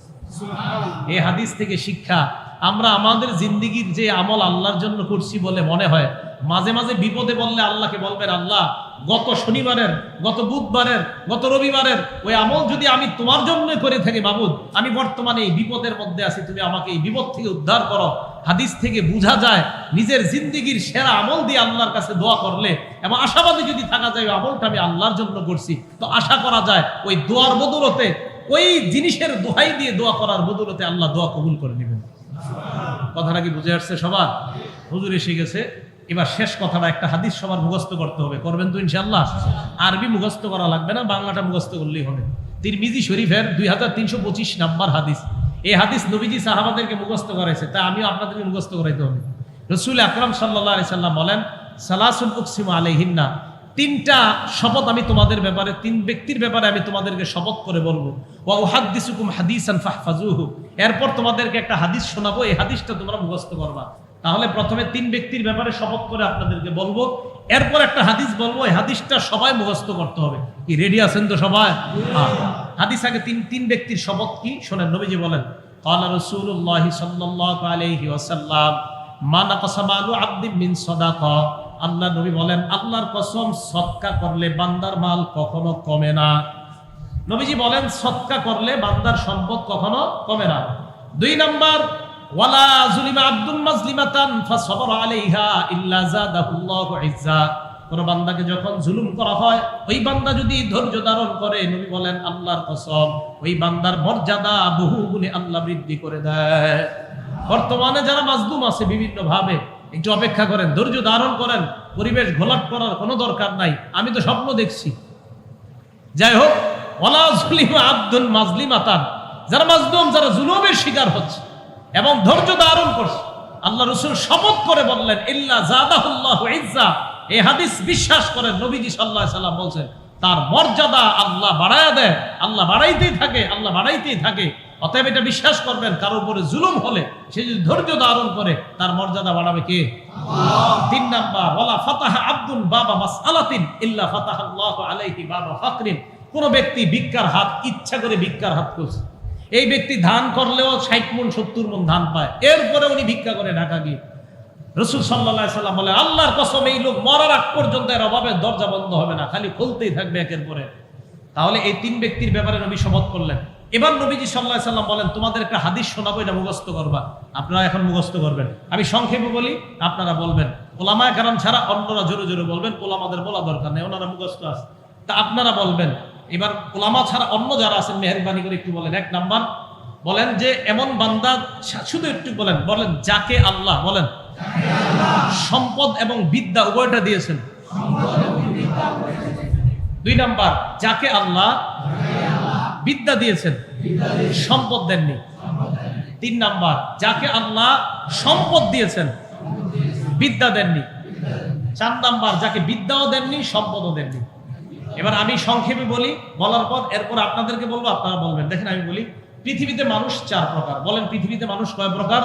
এই হাদিস থেকে শিক্ষা, আমরা আমাদের জিন্দেগির যে আমল আল্লাহর জন্য করছি বলে মনে হয়, মাঝে মাঝে বিপদে বললে আল্লাহকে বলবেন, আল্লাহ গত শনিবারের, গত বুধবারের, গত রবিবারের ওই আমল যদি আমি তোমার জন্য করে থাকি মাবুদ, আমি বর্তমানে এই বিপদের মধ্যে আছি, তুমি আমাকে এই বিপদ থেকে উদ্ধার করো। হাদিস থেকে বোঝা যায় নিজের জিন্দেগির সেরা আমল দিয়ে আল্লাহর কাছে দোয়া করলে এবং আশাবাদী যদি থাকা যায় ওই আমলটা আমি আল্লাহর জন্য করছি, তো আশা করা যায় ওই দোয়ার বদৌলতে, ওই জিনিসের দোহাই দিয়ে দোয়া করার বদৌলতে আল্লাহ দোয়া কবুল করে নেবেন। কথাটা কি বুঝে আসছে সবার? হুজুর এসে গেছে, এবার শেষ কথাটা, একটা হাদিস সবার মুখস্থ করতে হবে। করবেন তো ইনশাআল্লাহ? আরবি মুখস্থ করা লাগবে না, বাংলাটা মুখস্থ করলেই হবে। তিরমিজি শরীফের 2325 নাম্বার হাদিস। এই হাদিস নবীজি সাহাবাদেরকে মুখস্থ করাইছে, তাই আমিও আপনাদেরকে মুখস্থ করাইতে হবে। রাসূল আকরাম সাল্লাল্লাহু আলাইহি সাল্লাম বলেন, সালাসুন উকসিমু আলাইহিন্না, তিনটা শপথ আমি তোমাদের ব্যাপারে, তিন ব্যক্তির ব্যাপারে আমি তোমাদেরকে শপথ করে বলবো। ওয়া উহাদ্দিসুকুম হাদিসান ফাহফাজুহু, এরপর তোমাদেরকে একটা হাদিস শোনাবো, এই হাদিসটা তোমরা মুখস্থ করবা। তাহলে প্রথমে তিন ব্যক্তির ব্যাপারে শপথ করে আপনাদেরকে বলবো, এরপর একটা হাদিস বলবো, এই হাদিসটা সবাই মুখস্থ করতে হবে। কি রেডি আছেন তো সবাই? হাদিস আগে তিন ব্যক্তির শপথ কি শোনেন। নবীজি বলেন, ক্বালা রাসূলুল্লাহি সাল্লাল্লাহু আলাইহি ওয়াসাল্লাম, মা নাকাসা মালু আবদিন মিন সাদাকা, আল্লাহ নবী বলেন, আল্লাহর কসম, সদকা করলে বান্দার মাল কখনো কমে না। নবীজি বলেন, সদকা করলে বান্দার সম্পদ কখনো কমে না। 2 নাম্বার, ওয়ালা যুলিমা আব্দুন মাজলিমাতান ফাসাবারা আলাইহা ইল্লা যাদাহুল্লাহু ইজ্জা, কোন বান্দাকে যখন জুলুম করা হয়, ওই বান্দা যদি ধৈর্য ধারণ করে, নবী বলেন আল্লাহর কসম, ওই বান্দার মর্যাদা বহু গুণে আল্লাহ বৃদ্ধি করে দেয়। বর্তমানে যারা মাজলুম আছে বিভিন্ন ভাবে, একটু অপেক্ষা করেন, ধৈর্য ধারণ করেন, পরিবেশ ঘোলাট করার কোনো দরকার নাই। আমি তো স্বপ্ন দেখছি। যাই হোক, ওয়ালা যুলিমা আব্দুন মাজলিমাতান, যারা মাজলুম, যারা জুলুমের শিকার হচ্ছে এবং ধৈর্য ধারণ করছে, আল্লাহ রাসূল শপথ করে বললেন, ইল্লা যাদাহুল্লাহু ইজ্জা, এই হাদিস বিশ্বাস করেন, নবীজি সাল্লাল্লাহু আলাইহি সাল্লাম বলছেন, তার মর্যাদা আল্লাহ বাড়ায়া দেয়, আল্লাহ বাড়াইতেই থাকে, আল্লাহ বাড়াইতেই থাকে। অতএব এটা বিশ্বাস করবেন, কারোর উপরে জুলুম হলে সে যদি ধৈর্য ধারণ করে, তার মর্যাদা বাড়াবে কে? আল্লাহ। 3 নাম্বার, ওয়ালা ফাতাহা আব্দুন বাবা মাসআলাতিন ইল্লা ফাতাহাল্লাহু আলাইহি বাবা ফাকরিন, কোন ব্যক্তি ভিক্ষার হাত, ইচ্ছা করে ভিক্ষার হাত করছে, এই ব্যক্তি ধান করলেও 60 মণ 70 মণ ধান পায়, এরপরে উনি ভিক্ষা করে ঢাকা গিয়ে, রাসূল সাল্লাল্লাহু আলাইহি সাল্লাম বলে, আল্লাহর কসম, এই লোক মরার আগ পর্যন্ত এর অভাবের দরজা বন্ধ হবে না, খালি খুলতেই থাকবে একের পরে। তাহলে এই 3 ব্যক্তির ব্যাপারে নবী শপথ করলেন। এবার নবীজি সাল্লাল্লাহু আলাইহি সাল্লাম বলেন, তোমাদের একটা হাদিস শোনাবো, এটা মুখস্থ করবা। আপনারা এখন মুখস্থ করবেন, আমি সংক্ষেপে বলি, আপনারা বলবেন। উলামায়ে কেরাম ছাড়া অন্যরা জোরে জোরে বলবেন, উলামাদের বলা দরকার নেই, ওনারা মুখস্থ আছে, তা আপনারা বলবেন। এবার উলামা ছাড়া অন্য যারা আছেন মেহেরবানি করে একটু বলেন। 1 নাম্বার বলেন যে এমন বান্দা, শুধু একটু বলেন, যাকে আল্লাহ, বলেন, সম্পদ এবং বিদ্যা উভয়টা দিয়েছেন। 2 নাম্বার, যাকে আল্লাহ বিদ্যা দিয়েছেন, সম্পদ দেননি। 3 নাম্বার, যাকে আল্লাহ সম্পদ দিয়েছেন, বিদ্যা দেননি। 4 নাম্বার, যাকে বিদ্যাও দেননি, সম্পদও দেননি। এবার আমি সংক্ষেপে বলি, বলার পর এরপর আপনাদেরকে বলবো, আপনারা বলবেন। দেখেন, আমি বলি, পৃথিবীতে মানুষ 4 প্রকার। বলেন, পৃথিবীতে মানুষ কয় প্রকার?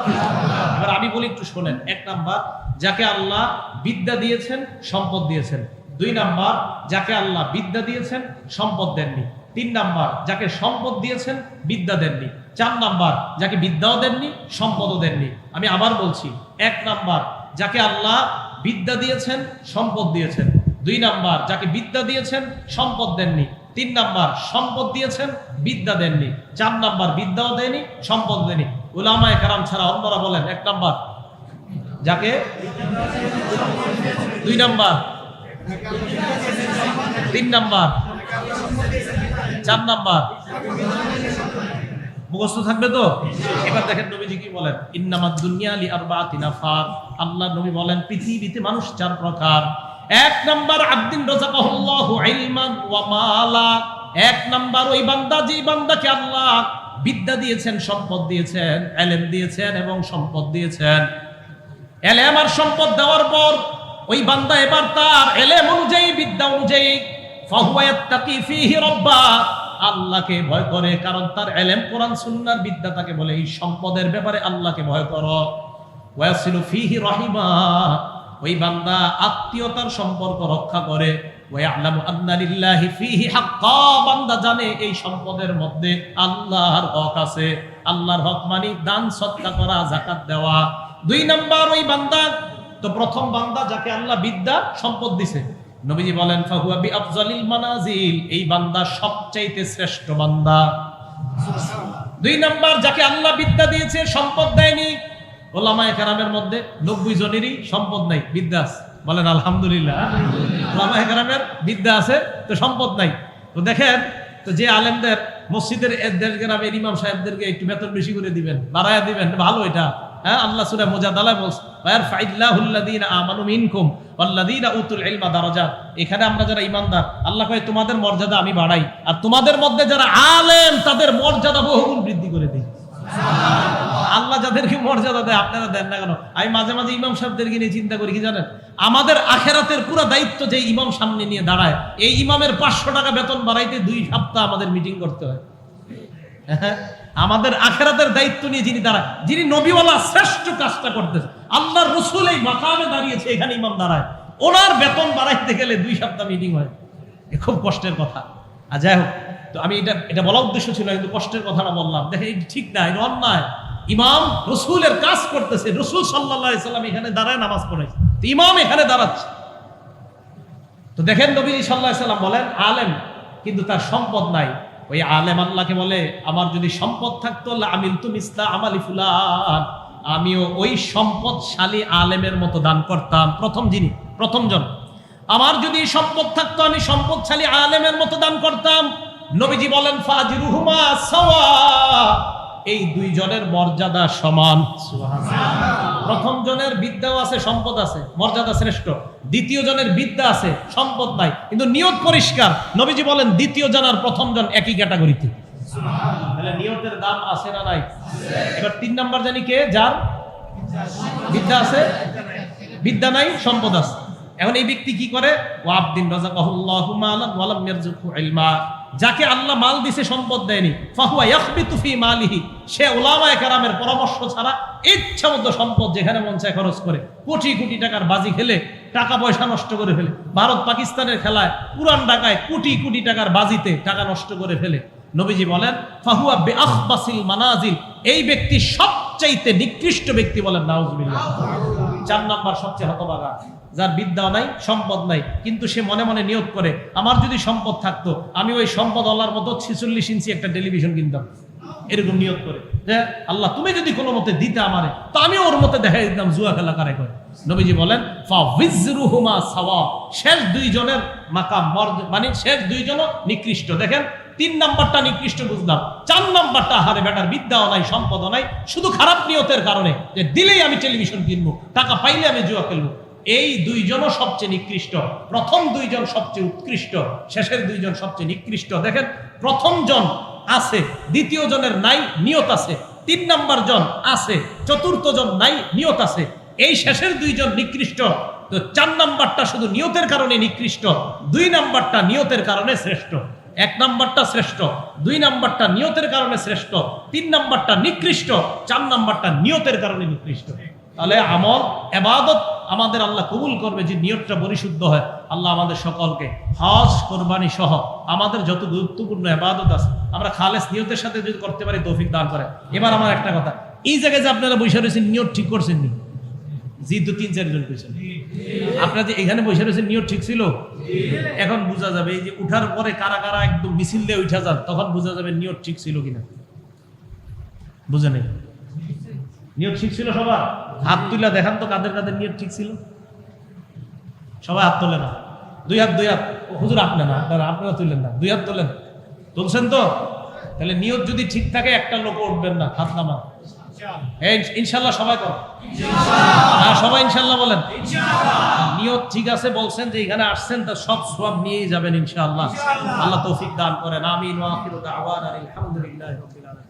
এবার আমি বলি, একটু শোনেন। 1 নাম্বার, যাকে আল্লাহ বিদ্যা দিয়েছেন, সম্পদ দিয়েছেন। 2 নাম্বার, যাকে আল্লাহ বিদ্যা দিয়েছেন, সম্পদ দেননি। 3 নাম্বার, যাকে সম্পদ দিয়েছেন, বিদ্যা দেননি। 4 নাম্বার, যাকে বিদ্যাও দেননি, সম্পদও দেননি। আমি আবার বলছি, 1 নাম্বার, যাকে আল্লাহ বিদ্যা দিয়েছেন, সম্পদ দিয়েছেন। 2 নাম্বার, যাকে বিদ্যা দিয়েছেন, সম্পদ দেননি। 3 নাম্বার, সম্পদ দিয়েছেন, বিদ্যা দেননি। 4 নাম্বার, বিদ্যাও দেয়নি, সম্পদ দেয়নি। উলামায়ে কেরাম ছাড়া অন্যরা বলেন, 1 নাম্বার, যাকে 2 নাম্বার, 3 নাম্বার, 4 নাম্বার। মুখস্থ থাকবে তো? এবার দেখেন নবীজি কি বলেন, ইন্নামাদ দুনিয়া লি আরবাতি নাফার, আল্লাহ নবী বলেন, পৃথিবীতে মানুষ 4 প্রকার। 1 নাম্বার, আব্দিন রাযাকাহুল্লাহু ইলমান ওয়া মালা, 1 নাম্বার ওই বান্দা, যেই বান্দাকে আল্লাহ বিদ্যা দিয়েছেন, সম্পদ দিয়েছেন, ইলম দিয়েছেন এবং সম্পদ দিয়েছেন। ইলম আর সম্পদ দেওয়ার পর ওই বান্দা এবার তার ইলম অনুযায়ী, বিদ্যা অনুযায়ী, ফাহুয়া ইয়াত্তাকি ফীহি রাব্বা, আল্লাহকে ভয় করে, কারণ তার ইলম, কোরআন সুন্নাহর বিদ্যা তাকে বলে এই সম্পদের ব্যাপারে আল্লাহকে ভয় করো। ওয়া ইয়াসিলু ফীহি রাহিমা, ওই বান্দা আত্মীয়তার সম্পর্ক রক্ষা করে। ওয়া ইয়ালামু আন্না লিল্লাহি ফীহি হাক্কা, বান্দা জানে এই সম্পদের মধ্যে আল্লাহর হক আছে। আল্লাহর হক মানে দান, সদকা করা, যাকাত দেওয়া। 2 নাম্বার, ওই বান্দা, তো প্রথম বান্দা যাকে আল্লাহ বিদ্যা সম্পদ দিছে, নবীজি বলেন ফাহুয়া বিআফজালিল মানাজিল, এই বান্দা সবচাইতে শ্রেষ্ঠ বান্দা। 2 নাম্বার, যাকে আল্লাহ বিদ্যা দিয়েছে, সম্পদ দেয়নি। ওলামায়ে কেরামের মধ্যে 90 জনেরই সম্পদ নাই, বিদ্যা আছে। বলেন আলহামদুলিল্লাহ। ওলামায়ে কেরামের বিদ্যা আছে তো সম্পদ নাই। তো দেখেন, তো যে আলেমদের মসজিদের গ্রামের ইমাম সাহেবদেরকে একটু বেতন বেশি করে দিবেন, বাড়ায়া দিবেন, ভালো এটা। হ্যাঁ, আল্লাহ সূরা মুজাদালায় বলছে ওয়ারফাইল্লাহুল্লাযীনা আমানু মিনকুম ওয়াল্লাযীনা উতুল ইলমা দারাজাত। এখানে আমরা যারা ঈমানদার, আল্লাহ কয় তোমাদের মর্যাদা আমি বাড়াই, আর তোমাদের মধ্যে যারা আলেম তাদের মর্যাদা বহুগুণ বৃদ্ধি করে দিই। আল্লাহ যাদেরকে মর্যাদা দেয় আপনারা দেন না কেন? আমি মাঝে মাঝে ইমাম সাহেবদেরকে নিয়ে চিন্তা করি, কি জানেন, আমাদের আখেরাতের পুরো দায়িত্ব যে ইমাম সামনে নিয়ে দাঁড়ায়, এই ইমামের 500 টাকা বেতন বাড়াইতে 2 সপ্তাহ আমাদের মিটিং করতে হয়। আমাদের আখেরাতের দায়িত্ব নিয়ে যিনি দাঁড়ায়, যিনি নবীওয়ালা শ্রেষ্ঠ কাজটা করতেছে, আল্লাহর রাসূল এই মাকামে দাঁড়িয়েছে, এখানে ইমাম দাঁড়ায়, ওনার বেতন বাড়াইতে গেলে 2 সপ্তাহ মিটিং হয়। খুব কষ্টের কথা। আর যাই হোক, তো আমি এটা বলার উদ্দেশ্য ছিল, কিন্তু কষ্টের কথাটা বললাম। দেখেন, এটা ঠিক না, এটা অন্যায়। ইমাম রাসূলের কাজ করতেছে, রাসূল সাল্লাল্লাহু আলাইহি সাল্লাম এখানে দাঁড়ায় নামাজ পড়াইছে, ইমাম এখানে দাঁড়াচ্ছে। তো দেখেন, নবী সাল্লাল্লাহু আলাইহি সাল্লাম বলেন আলেম কিন্তু তার সম্পদ নাই। ওই আলেম আল্লাহকে বলে, আমার যদি সম্পদ থাকতো আমিলতু মিসলা আমালি ফুলান, আমিও ওই সম্পদশালী আলেমের মতো দান করতাম। প্রথম জন, আমার যদি সম্পদ থাকতো আমি সম্পদশালী আলেমের মতো দান করতাম। নবীজি বলেন ফাজিরুহুমা সাওয়া, এই 2 জনের মর্যাদা সমান। প্রথম জনের বিদ্যাও আছে, সম্পদ আছে, মর্যাদা শ্রেষ্ঠ। দ্বিতীয় জনের বিদ্যা আছে, সম্পদ নাই, কিন্তু নিয়ত পরিষ্কার। নবীজি বলেন দ্বিতীয় জন আর প্রথম জন একই ক্যাটাগরিতে। তাহলে নিয়তের দাম আছে না নাই? এবার 3 নাম্বার জানি কে? যার বিদ্যা আছে, বিদ্যা নাই, সম্পদ আছে। এখন এই ব্যক্তি কি করে? ওয়াবদিন রাযাকাহুল্লাহু মালান ওয়া লাম ইয়ারযুকহু ইলমা, যাকে আল্লাহ মাল দিছে, সম্পদ দেয়নি, ফাহুয়া ইয়াখবিতু ফি মালিহি, সে উলামায়ে কেরামের পরামর্শ ছাড়া ইচ্ছামতো সম্পদ যেখানে মন চায় খরচ করে, কোটি কোটি টাকার বাজি খেলে টাকা পয়সা নষ্ট করে ফেলে। ভারত পাকিস্তানের খেলায়, পুরান ঢাকায় কোটি কোটি টাকার বাজিতে টাকা নষ্ট করে ফেলে। নবীজি বলেন ফাহুয়া বিআখবাসিল মানাজিল, এই ব্যক্তি সবচাইতে নিকৃষ্ট ব্যক্তি। বলেন নাউজুবিল্লাহ। 4 নাম্বার সবচেয়ে হতভাগা, যার বিদ্যাও নাই, সম্পদ নাই, কিন্তু সে মনে মনে নিয়ত করে, আমার যদি সম্পদ থাকতো আমি ওই সম্পদ আল্লাহর মতো 46 ইঞ্চি একটা টেলিভিশন কিনতাম। এরকম নিয়ত করে যে আল্লাহ তুমি যদি কোনো মতে দিতে আমারে, তো আমি ওর মতে দেখাই দিতাম জুয়া খেলা কারে করে। নবীজি বলেন ফাওয়িজরুহুমা সাওয়া, শেষ 2 জনের মাকাম মানে শেষ 2 জন নিকৃষ্ট। দেখেন, 3 নাম্বারটা নিকৃষ্ট বুঝলাম, 4 নাম্বারটা হারে বেটার বিদ্যাও নাই, সম্পদও নাই, শুধু খারাপ নিয়তের কারণে যে দিলেই আমি টেলিভিশন কিনবো, টাকা পাইলে আমি জুয়া খেলবো। এই 2 জনও সবচেয়ে নিকৃষ্ট। প্রথম 2 জন সবচেয়ে উৎকৃষ্ট, শেষের 2 জন সবচেয়ে নিকৃষ্ট। দেখেন, প্রথম জন আছে, দ্বিতীয় জনের নাই, নিয়ত আছে। 3 নাম্বার জন আছে, চতুর্থ জন নাই, নিয়ত আছে। এই শেষের 2 জন নিকৃষ্ট। তো 4 নাম্বারটা শুধু নিয়তের কারণে নিকৃষ্ট, 2 নাম্বারটা নিয়তের কারণে শ্রেষ্ঠ। 1 নাম্বারটা শ্রেষ্ঠ, 2 নাম্বারটা নিয়তের কারণে শ্রেষ্ঠ, 3 নাম্বারটা নিকৃষ্ট, 4 নাম্বারটা নিয়তের কারণে নিকৃষ্ট। তাহলে আমল, ইবাদত আমাদের আল্লাহ কবুল করবে যে নিয়তটা পরিশুদ্ধ হয়। আল্লাহ আমাদের সকলকে হজ, কুরবানি সহ আমাদের যত গুরুত্বপূর্ণ ইবাদত আছে আমরা খালেস নিয়তের সাথে যদি করতে পারি, তৌফিক দান করে। এবার আমার একটা কথা, এই জায়গায় যে আপনারা বসে রয়েছেন, নিয়ত ঠিক করছেন নি? জি, 2-3-4 জন কইছেন। আপনারা যে এখানে বসে রয়েছেন, নিয়ত ঠিক ছিল? এখন বোঝা যাবে, এই যে উঠার পরে কারা কারা একদম মিছিল দিয়ে উঠা যান, তখন বোঝা যাবে নিয়ত ঠিক ছিল কিনা। বুঝে নেই? নিয়ত ঠিক ছিল সবার? হাত তুলে দেখান তো কাদের কাদের নিয়ত ঠিক ছিল। সবাই হাত তোলে না, 2 হাত হুজুর আপনি না, আপনারা তুললেন না, 2 হাত তোলেন। তুলছেন তো? তাহলে নিয়ত যদি ঠিক থাকে একটা লোক উঠবেন না, হাত নামান। ইনশাল্লাহ সবাই কর, সবাই ইনশাল্লাহ বলেন। নিয়ত ঠিক আছে বলছেন যে এখানে আসছেন, তা সব সওয়াব নিয়েই যাবেন ইনশাআল্লাহ। আল্লাহ তৌফিক দান করেন, আমিন। ওয়া আখিরু দাওয়ানা আলহামদুলিল্লাহি রাব্বিল আলামিন।